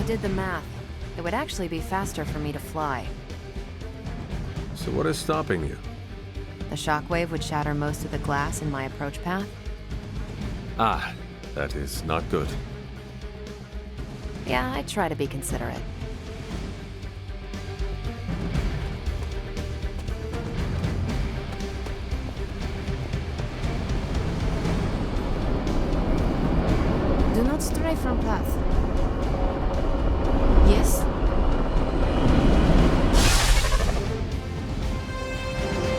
did the math. It would actually be faster for me to fly. So what is stopping you? The shockwave would shatter most of the glass in my approach path. Ah, that is not good. Yeah, I try to be considerate. Do not stray from path. Yes?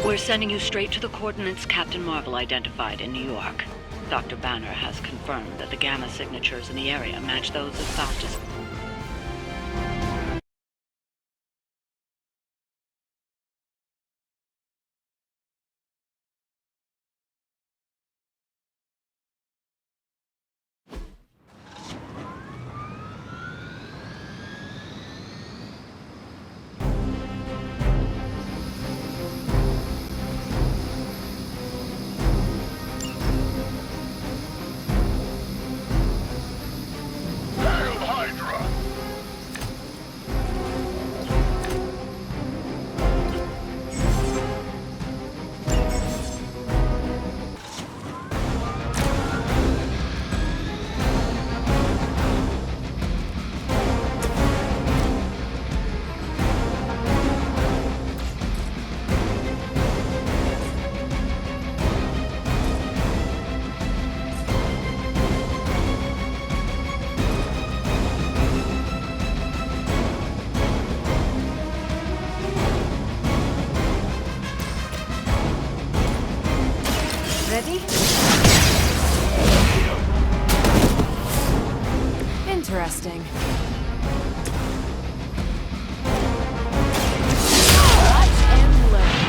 We're sending you straight to the coordinates Captain Marvel identified in New York. Dr. Banner has confirmed that the gamma signatures in the area match those of Faustus. Ready? Interesting. Watch and learn.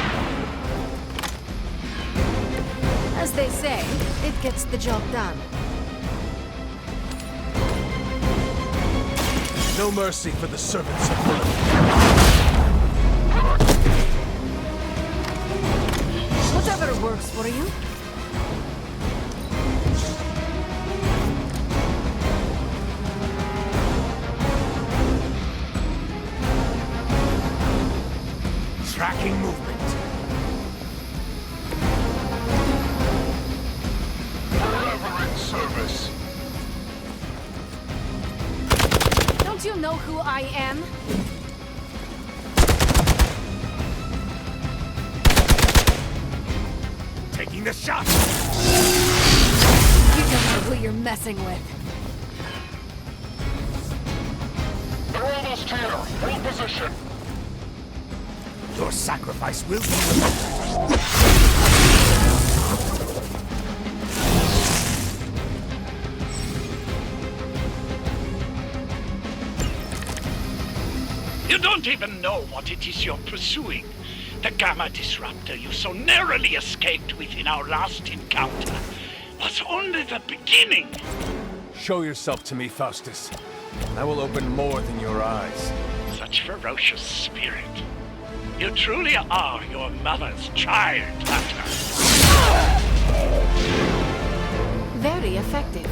As they say, it gets the job done. No mercy for the servants of Earth. Whatever works for you. Tracking movement. Forever in service. Don't you know who I am? Taking the shot. You don't know who you're messing with. They're almost here. Hold position. Your sacrifice will be remembered. You don't even know what it is you're pursuing. The Gamma Disruptor you so narrowly escaped with in our last encounter was only the beginning. Show yourself to me, Faustus. I will open more than your eyes. Such ferocious spirit. You truly are your mother's child, Hunter. Very effective.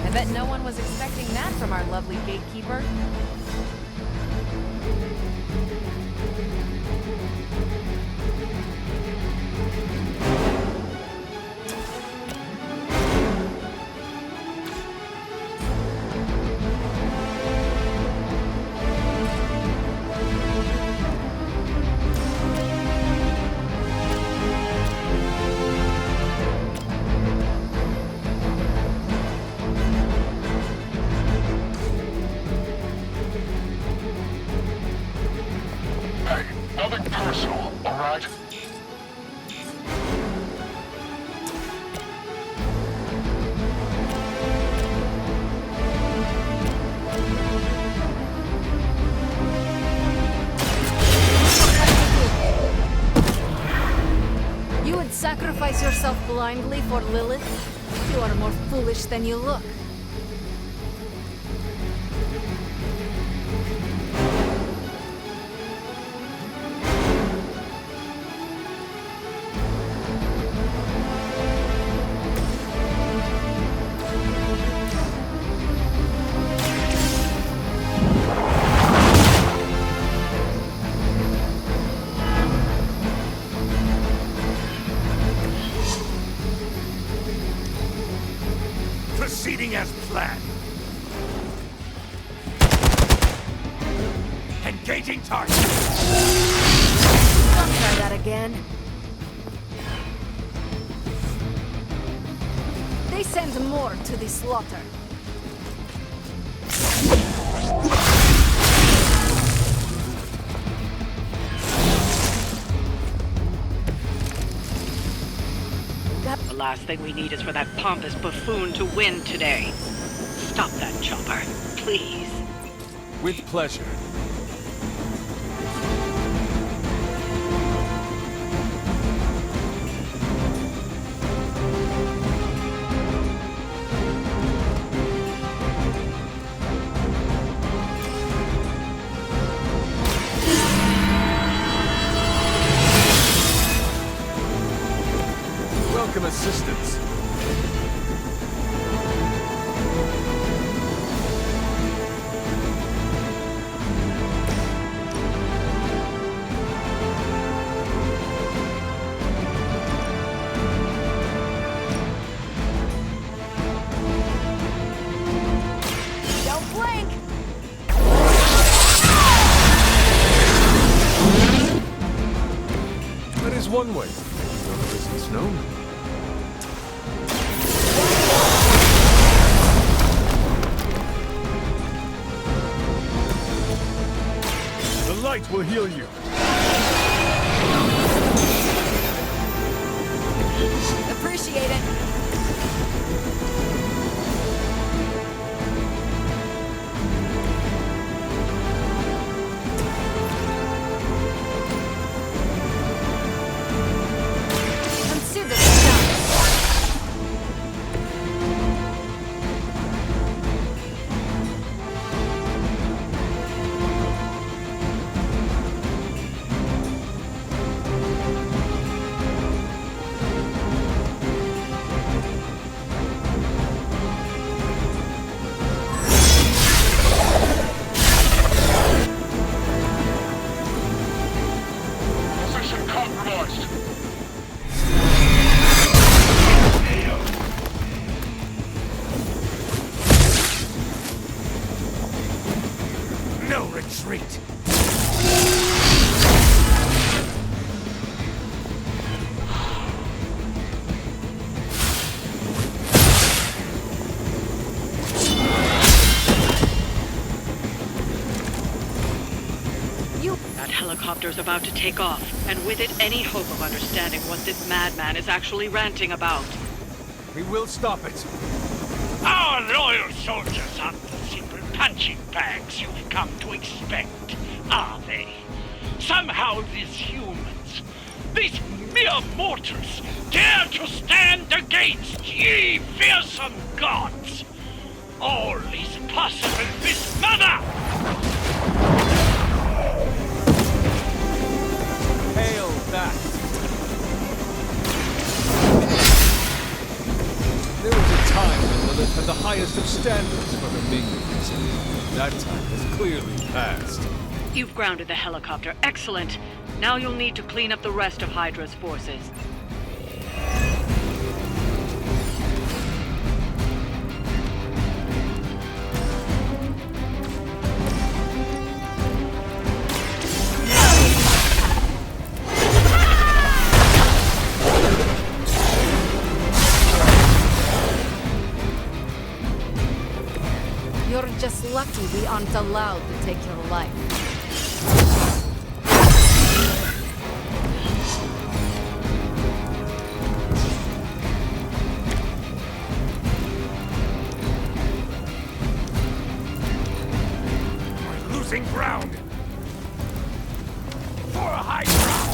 I bet no one was expecting that from our lovely gatekeeper. blindly for Lilith? You are more foolish than you look. Proceeding as planned. Engaging target. Don't try that again. They send more to the slaughter. The last thing we need is for that pompous buffoon to win today. Stop that chopper, please. With pleasure. Welcome assistance. Don't blink! That is one way. No business known. The light will heal you. Appreciate it. Consider it done. Position compromised. No retreat. You That helicopter's about to take off, and with it any hope of understanding what this madman is actually ranting about. We will stop it. Our loyal soldiers aren't the simple punching bags you've come to expect, are they? Somehow these humans, these mere mortals, dare to stand against ye fearsome gods. All is possible with mother! Hail that. There was a time when Lilith had the highest of standards for her minions. That time has clearly passed. You've grounded the helicopter. Excellent. Now you'll need to clean up the rest of Hydra's forces. You're just lucky we aren't allowed to take your life. We're losing ground. For a high ground.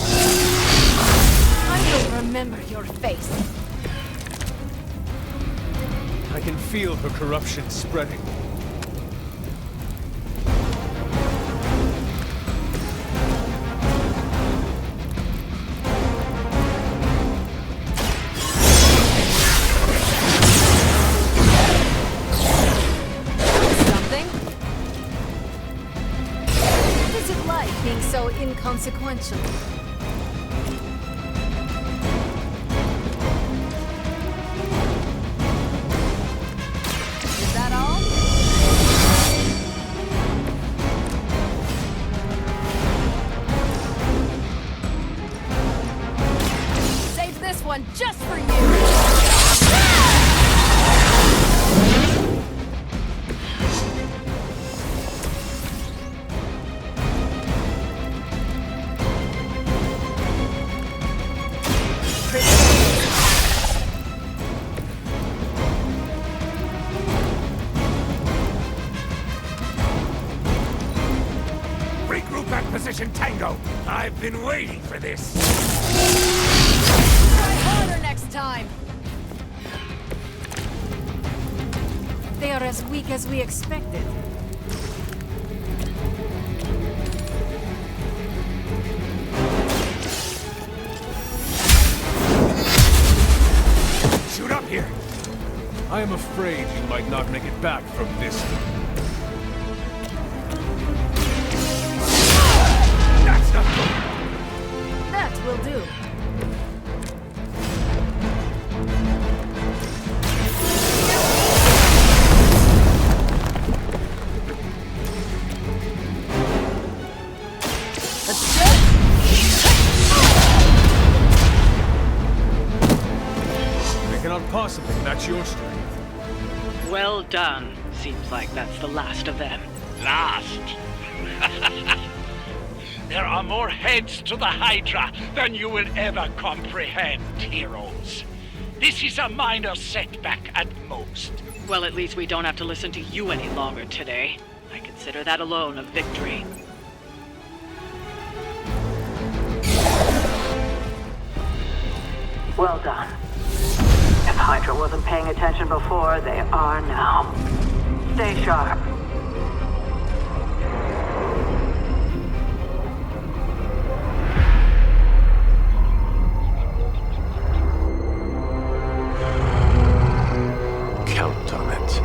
I will remember your face. I can feel her corruption spreading. Something? What is it like being so inconsequential? Is that all? Save this one just for you! Regroup at position Tango. I've been waiting for this. Try harder next time! They are as weak as we expected. Shoot up here. I am afraid you might not make it back from this. That's not good. That will do. Let's go! They cannot possibly match your strength. Well done. Seems like that's the last of them. Last. There are more heads to the Hydra than you will ever comprehend, heroes. This is a minor setback at most. Well, at least we don't have to listen to you any longer today. I consider that alone a victory. Well done. If Hydra wasn't paying attention before, they are now. Stay sharp. Count on it.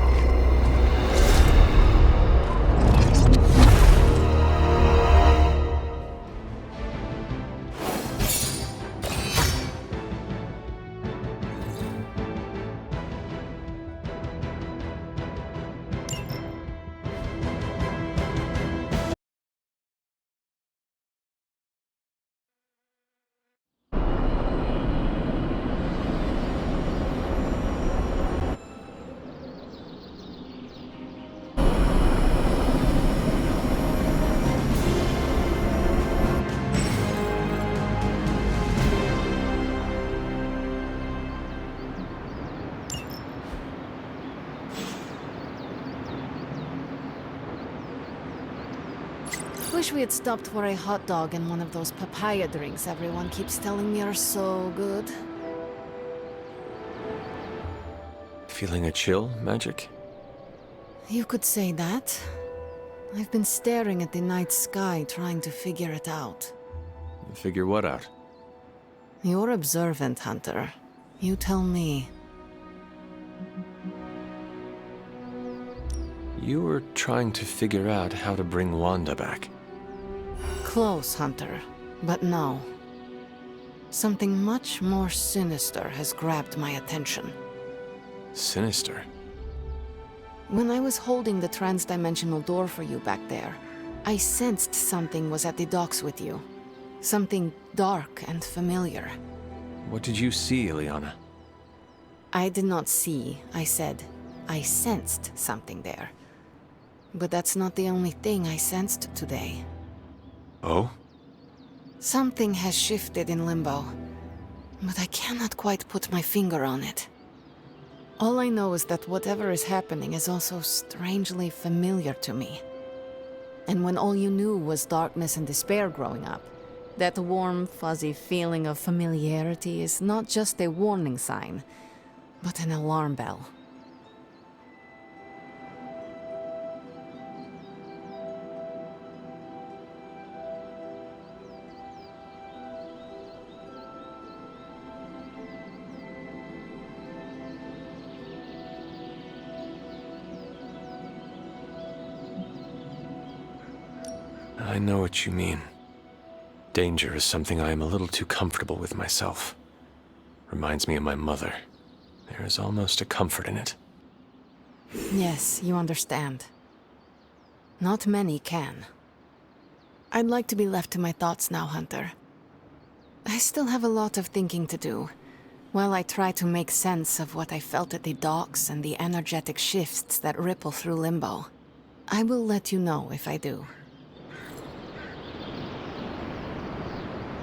Wish we had stopped for a hot dog and one of those papaya drinks everyone keeps telling me are so good. Feeling a chill, Magic? You could say that. I've been staring at the night sky trying to figure it out. Figure what out? You're observant, Hunter. You tell me. You were trying to figure out how to bring Wanda back. Close, Hunter. But no. Something much more sinister has grabbed my attention. Sinister? When I was holding the trans-dimensional door for you back there, I sensed something was at the docks with you. Something dark and familiar. What did you see, Ileana? I did not see, I said. I sensed something there. But that's not the only thing I sensed today. Oh? Something has shifted in Limbo, but I cannot quite put my finger on it. All I know is that whatever is happening is also strangely familiar to me. And when all you knew was darkness and despair growing up, that warm, fuzzy feeling of familiarity is not just a warning sign, but an alarm bell. I know what you mean. Danger is something I am a little too comfortable with myself. Reminds me of my mother. There is almost a comfort in it. Yes, you understand. Not many can. I'd like to be left to my thoughts now, Hunter. I still have a lot of thinking to do, while I try to make sense of what I felt at the docks and the energetic shifts that ripple through Limbo. I will let you know if I do.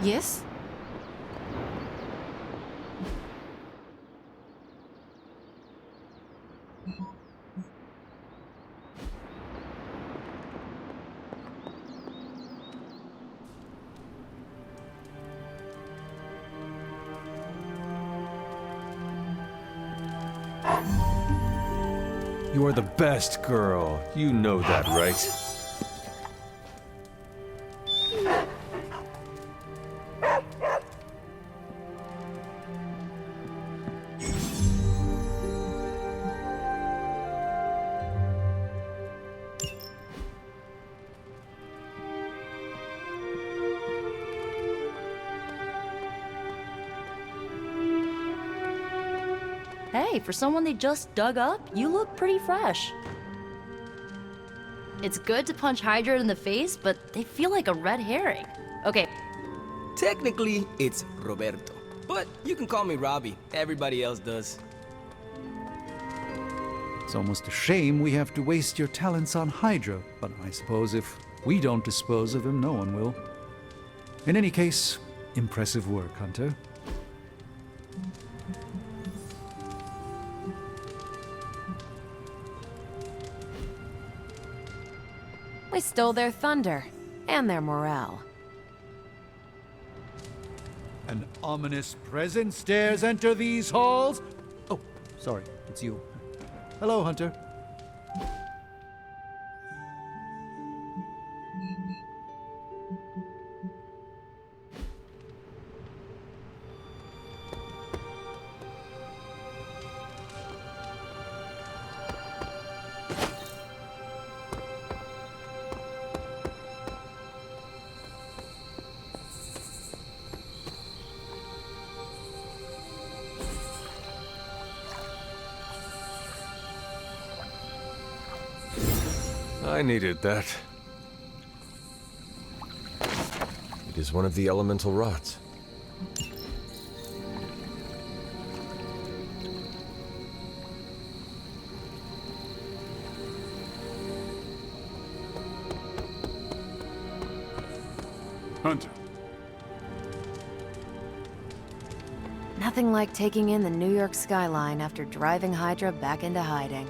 Yes? You are the best girl. You know that, right? Hey, for someone they just dug up, you look pretty fresh. It's good to punch Hydra in the face, but they feel like a red herring. Okay, Technically, it's Roberto. But you can call me Robbie. Everybody else does. It's almost a shame we have to waste your talents on Hydra, but I suppose if we don't dispose of him, no one will. In any case, impressive work, Hunter. We stole their thunder and their morale. An ominous presence dares enter these halls? Oh, sorry, it's you. Hello, Hunter. I needed that. It is one of the elemental rods. Hunter. Nothing like taking in the New York skyline after driving Hydra back into hiding.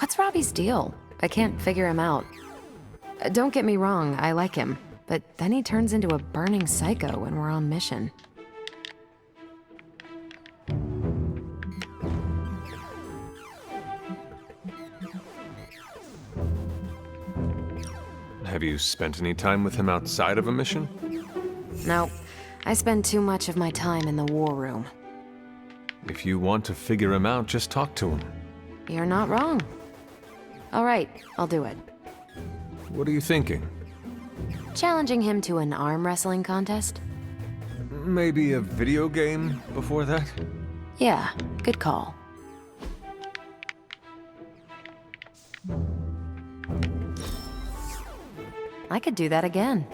What's Robbie's deal? I can't figure him out. Don't get me wrong, I like him, but then he turns into a burning psycho when we're on mission. Have you spent any time with him outside of a mission? No, I spend too much of my time in the war room. If you want to figure him out, just talk to him. You're not wrong. All right, I'll do it. What are you thinking? Challenging him to an arm wrestling contest? Maybe a video game before that? Yeah, good call. I could do that again.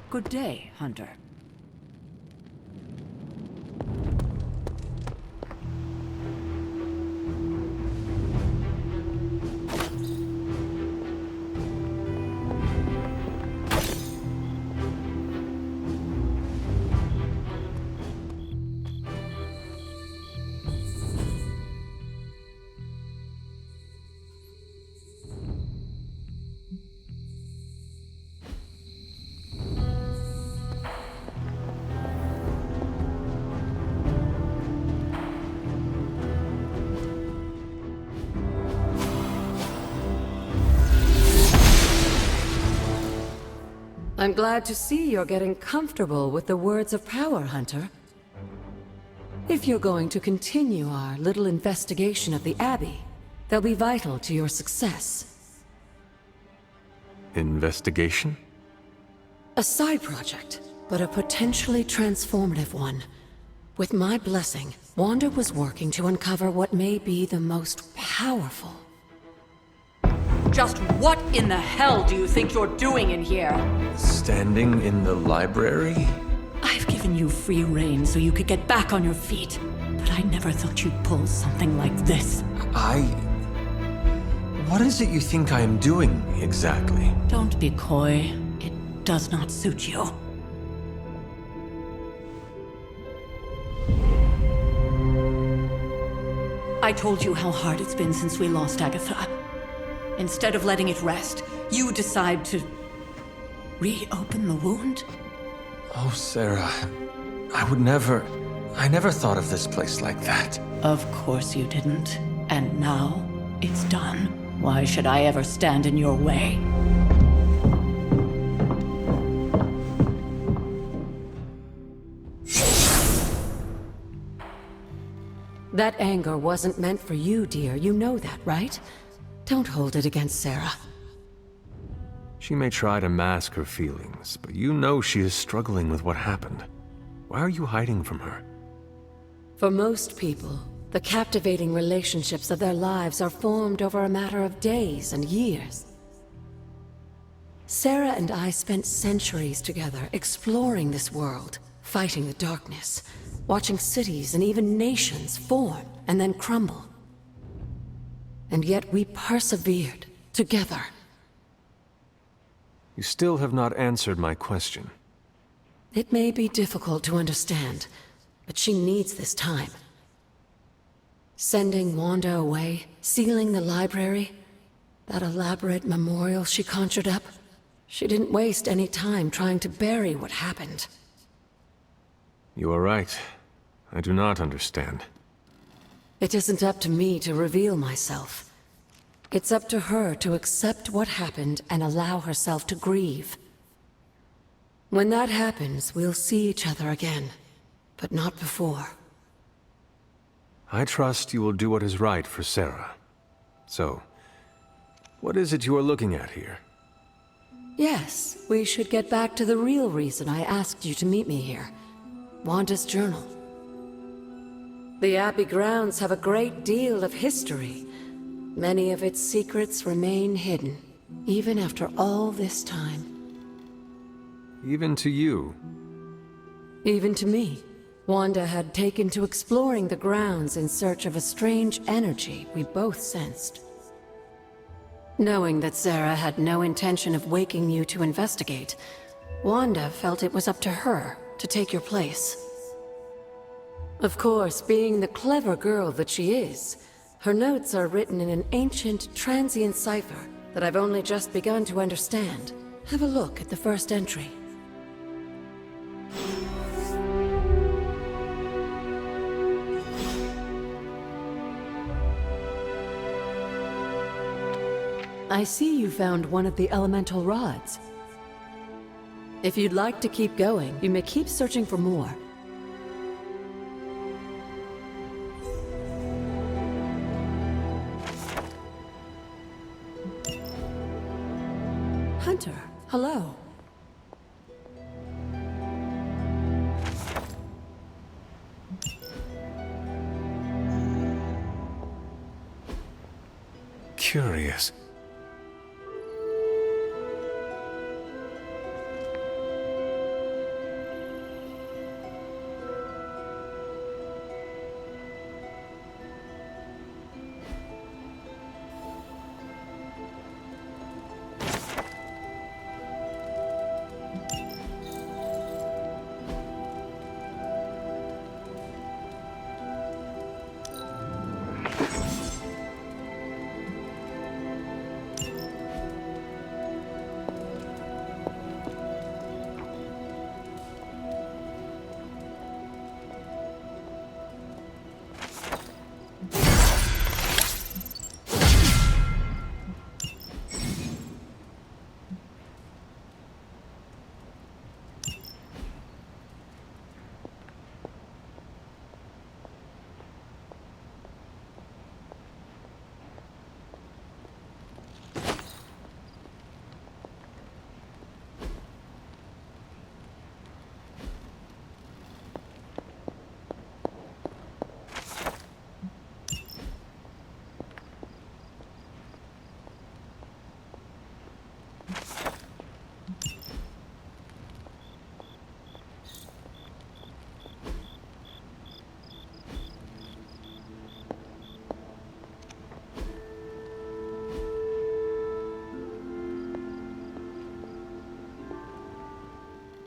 Good day, Hunter. I'm glad to see you're getting comfortable with the words of power, Hunter. If you're going to continue our little investigation of the Abbey, they'll be vital to your success. Investigation? A side project, but a potentially transformative one. With my blessing, Wanda was working to uncover what may be the most powerful. Just what in the hell do you think you're doing in here? Standing in the library? I've given you free rein so you could get back on your feet, but I never thought you'd pull something like this. What is it you think I am doing, exactly? Don't be coy. It does not suit you. I told you how hard it's been since we lost Agatha. Instead of letting it rest, you decide to reopen the wound? Oh, Sarah, I never thought of this place like that. Of course you didn't. And now, it's done. Why should I ever stand in your way? That anger wasn't meant for you, dear. You know that, right? Don't hold it against Sarah. She may try to mask her feelings, but you know she is struggling with what happened. Why are you hiding from her? For most people, the captivating relationships of their lives are formed over a matter of days and years. Sarah and I spent centuries together exploring this world, fighting the darkness, watching cities and even nations form and then crumble. And yet we persevered, together. You still have not answered my question. It may be difficult to understand, but she needs this time. Sending Wanda away, sealing the library, that elaborate memorial she conjured up, she didn't waste any time trying to bury what happened. You are right. I do not understand. It isn't up to me to reveal myself. It's up to her to accept what happened and allow herself to grieve. When that happens, we'll see each other again, but not before. I trust you will do what is right for Sarah. So, what is it you are looking at here? Yes, we should get back to the real reason I asked you to meet me here. Wanda's journal. The Abbey grounds have a great deal of history. Many of its secrets remain hidden, even after all this time. Even to you? Even to me. Wanda had taken to exploring the grounds in search of a strange energy we both sensed. Knowing that Sarah had no intention of waking you to investigate, Wanda felt it was up to her to take your place. Of course, being the clever girl that she is, her notes are written in an ancient, transient cipher that I've only just begun to understand. Have a look at the first entry. I see you found one of the elemental rods. If you'd like to keep going, you may keep searching for more. Hunter, hello. Curious.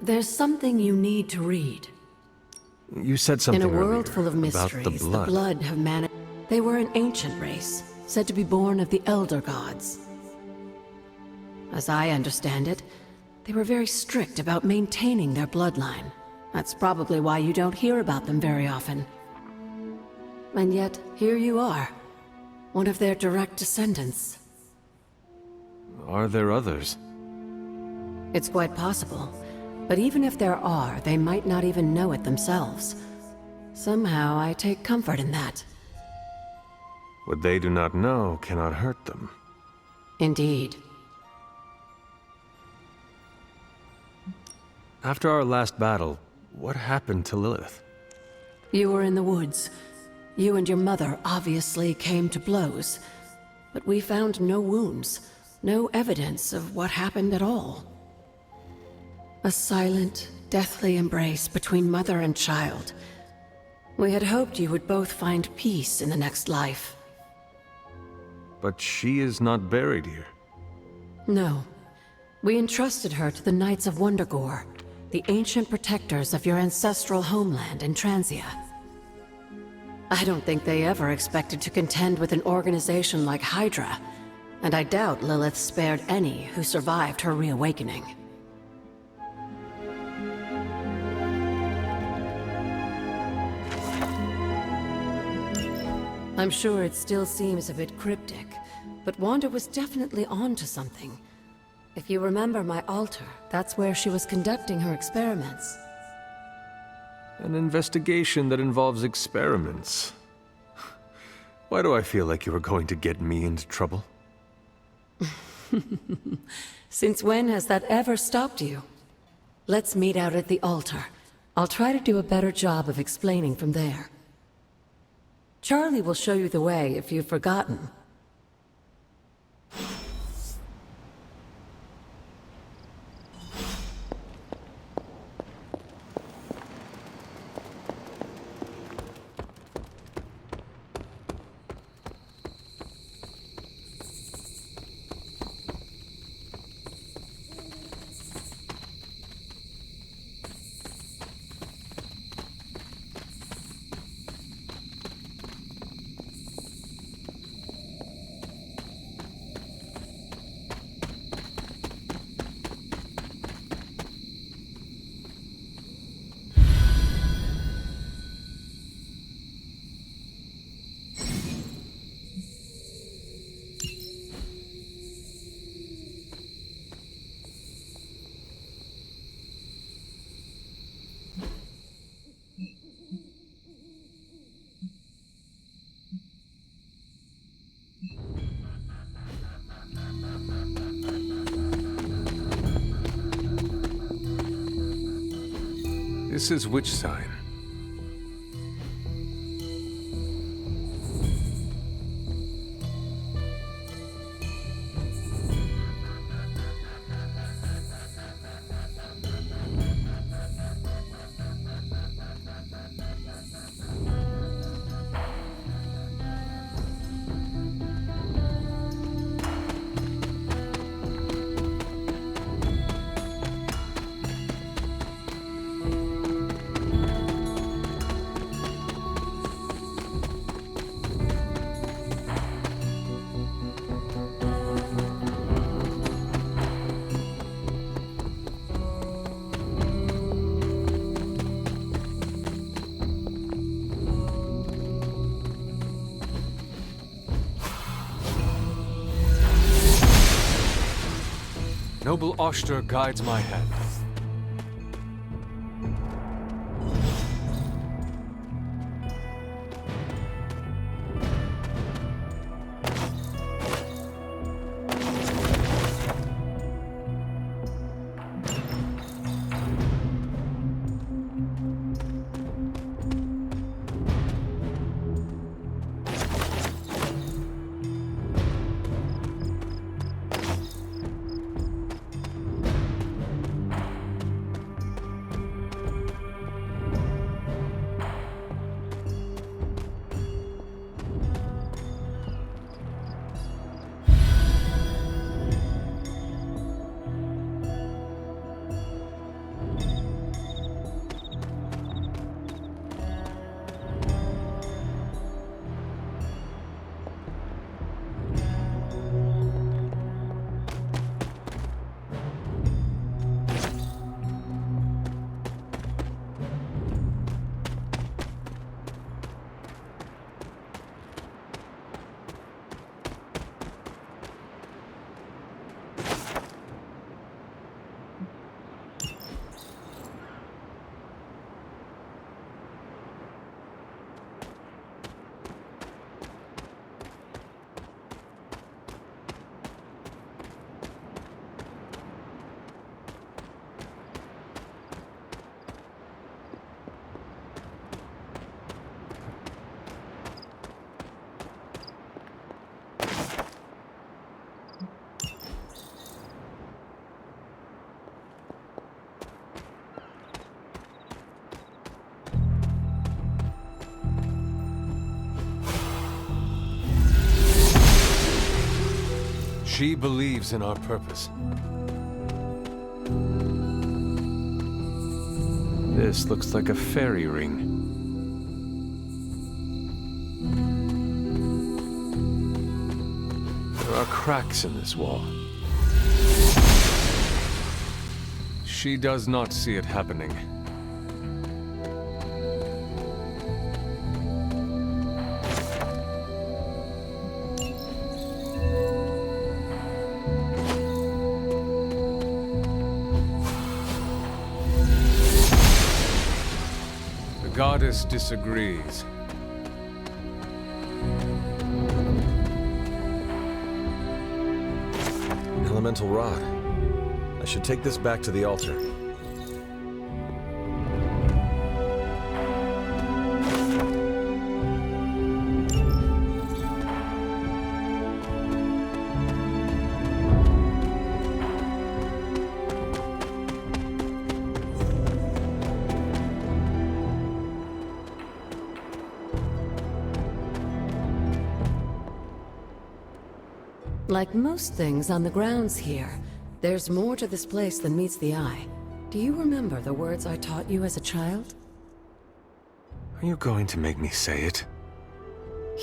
There's something you need to read. You said something In a world earlier full of about mysteries, the blood. have managed. They were an ancient race, said to be born of the Elder Gods. As I understand it, they were very strict about maintaining their bloodline. That's probably why you don't hear about them very often. And yet, here you are, one of their direct descendants. Are there others? It's quite possible. But even if there are, they might not even know it themselves. Somehow, I take comfort in that. What they do not know cannot hurt them. Indeed. After our last battle, what happened to Lilith? You were in the woods. You and your mother obviously came to blows. But we found no wounds, no evidence of what happened at all. A silent, deathly embrace between mother and child. We had hoped you would both find peace in the next life. But she is not buried here. No. We entrusted her to the Knights of Wondergore, the ancient protectors of your ancestral homeland in Transia. I don't think they ever expected to contend with an organization like Hydra, and I doubt Lilith spared any who survived her reawakening. I'm sure it still seems a bit cryptic, but Wanda was definitely onto something. If you remember my altar, that's where she was conducting her experiments. An investigation that involves experiments. Why do I feel like you were going to get me into trouble? Since when has that ever stopped you? Let's meet out at the altar. I'll try to do a better job of explaining from there. Charlie will show you the way if you've forgotten. This is which sign? Noble Oster guides my hand. She believes in our purpose. This looks like a fairy ring. There are cracks in this wall. She does not see it happening. The goddess disagrees. Elemental rod. I should take this back to the altar. Like most things on the grounds here, there's more to this place than meets the eye. Do you remember the words I taught you as a child? Are you going to make me say it?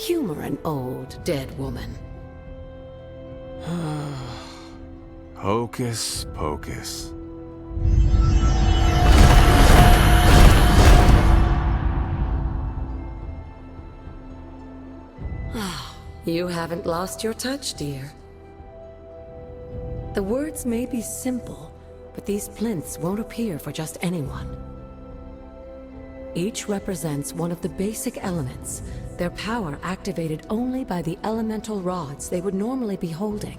Humor an old, dead woman. Hocus pocus. You haven't lost your touch, dear. The words may be simple, but these plinths won't appear for just anyone. Each represents one of the basic elements, their power activated only by the elemental rods they would normally be holding.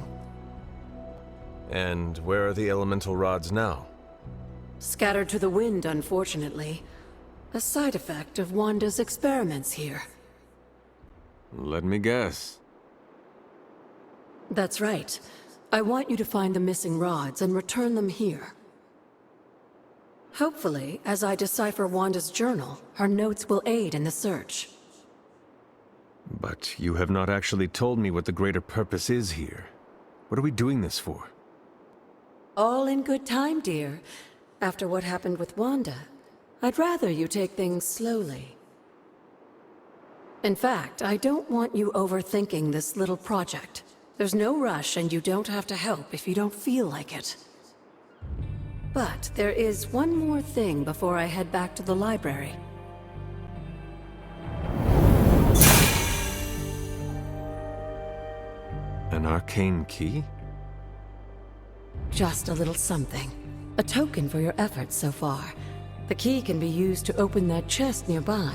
And where are the elemental rods now? Scattered to the wind, unfortunately. A side effect of Wanda's experiments here. Let me guess. That's right. I want you to find the missing rods and return them here. Hopefully, as I decipher Wanda's journal, her notes will aid in the search. But you have not actually told me what the greater purpose is here. What are we doing this for? All in good time, dear. After what happened with Wanda, I'd rather you take things slowly. In fact, I don't want you overthinking this little project. There's no rush, and you don't have to help if you don't feel like it. But there is one more thing before I head back to the library. An arcane key? Just a little something. A token for your efforts so far. The key can be used to open that chest nearby.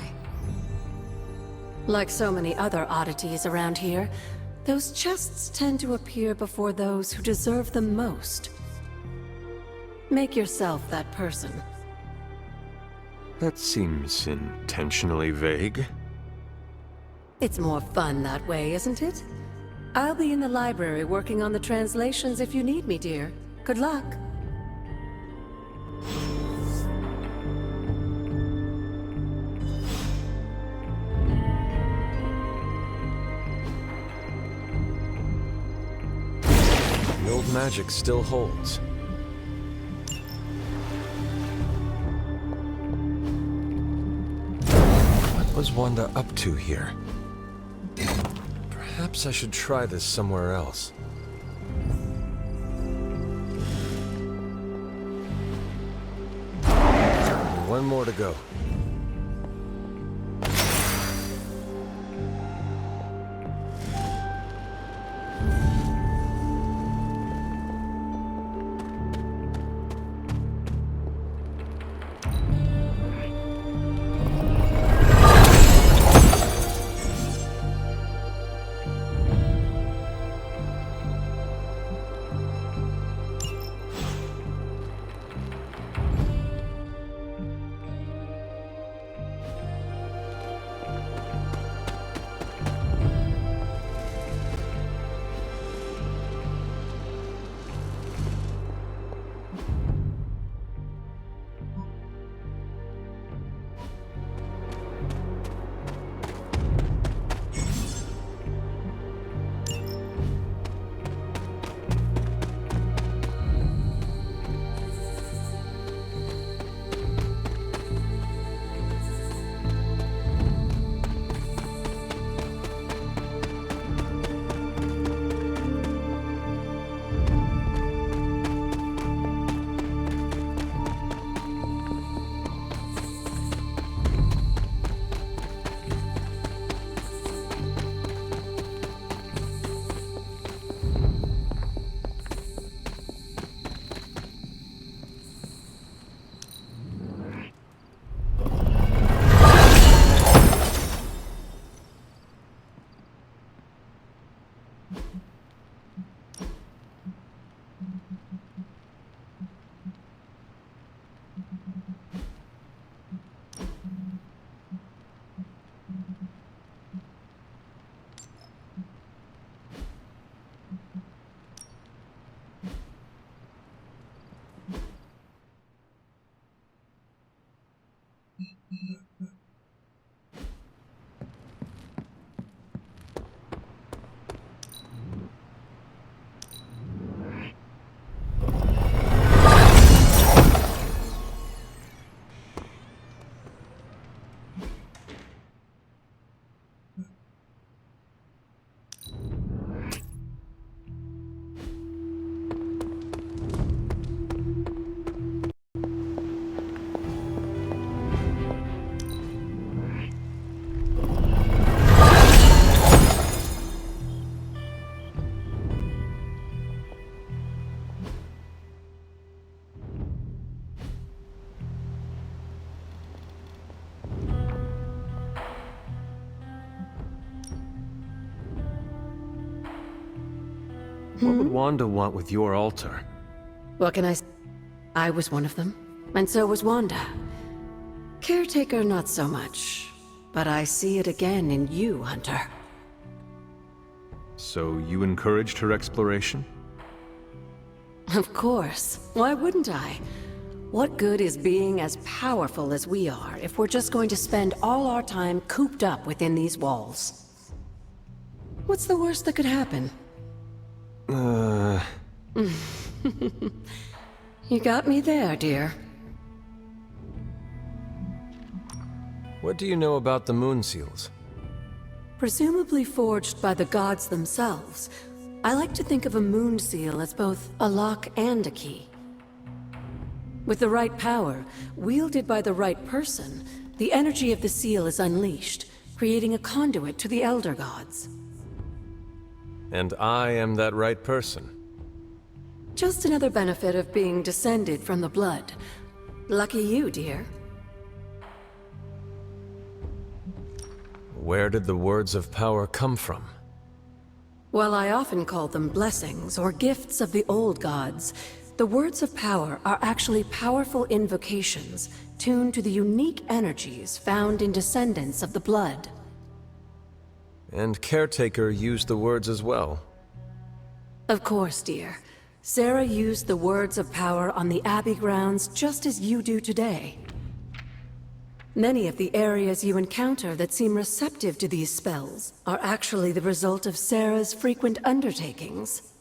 Like so many other oddities around here, those chests tend to appear before those who deserve them most. Make yourself that person. That seems intentionally vague. It's more fun that way, isn't it? I'll be in the library working on the translations if you need me, dear. Good luck. The old magic still holds. What was Wanda up to here? Perhaps I should try this somewhere else. One more to go. What would Wanda want with your altar? What can I say? I was one of them, and so was Wanda. Caretaker, not so much. But I see it again in you, Hunter. So you encouraged her exploration? Of course. Why wouldn't I? What good is being as powerful as we are if we're just going to spend all our time cooped up within these walls? What's the worst that could happen? You got me there, dear. What do you know about the moon seals? Presumably forged by the gods themselves, I like to think of a moon seal as both a lock and a key. With the right power, wielded by the right person, the energy of the seal is unleashed, creating a conduit to the Elder Gods. And I am that right person. Just another benefit of being descended from the blood. Lucky you, dear. Where did the words of power come from? While I often call them blessings or gifts of the old gods, the words of power are actually powerful invocations tuned to the unique energies found in descendants of the blood. And Caretaker used the words as well. Of course, dear. Sarah used the words of power on the Abbey grounds just as you do today. Many of the areas you encounter that seem receptive to these spells are actually the result of Sarah's frequent undertakings.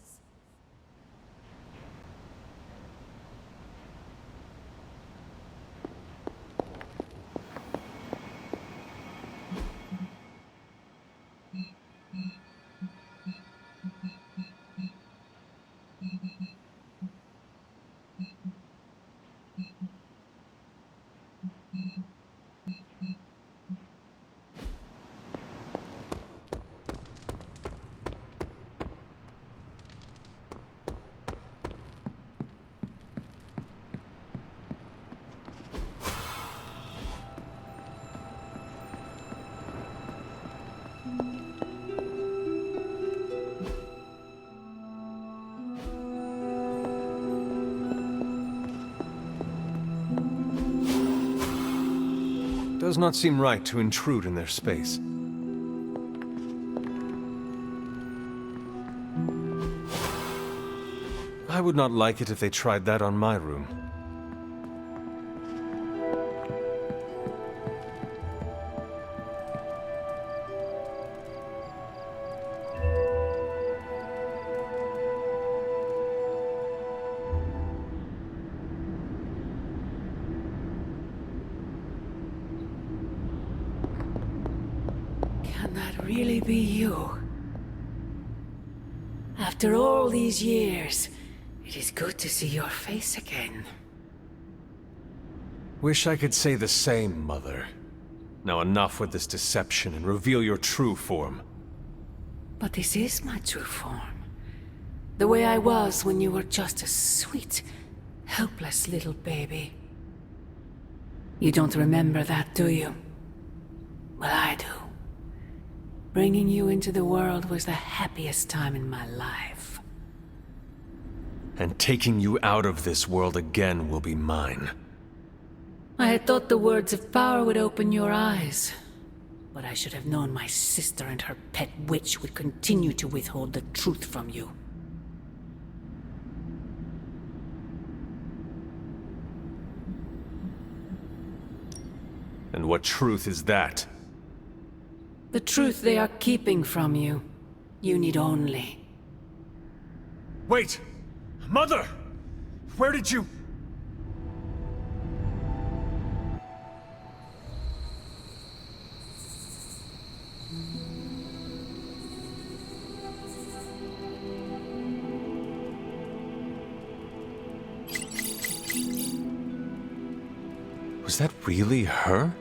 Does not seem right to intrude in their space. I would not like it if they tried that on my room. Can that really be you? After all these years, it is good to see your face again. Wish I could say the same, Mother. Now enough with this deception and reveal your true form. But this is my true form. The way I was when you were just a sweet, helpless little baby. You don't remember that, do you? Well, I do. Bringing you into the world was the happiest time in my life. And taking you out of this world again will be mine. I had thought the words of power would open your eyes. But I should have known my sister and her pet witch would continue to withhold the truth from you. And what truth is that? The truth they are keeping from you. You need only. Wait! Mother! Where did you... Was that really her?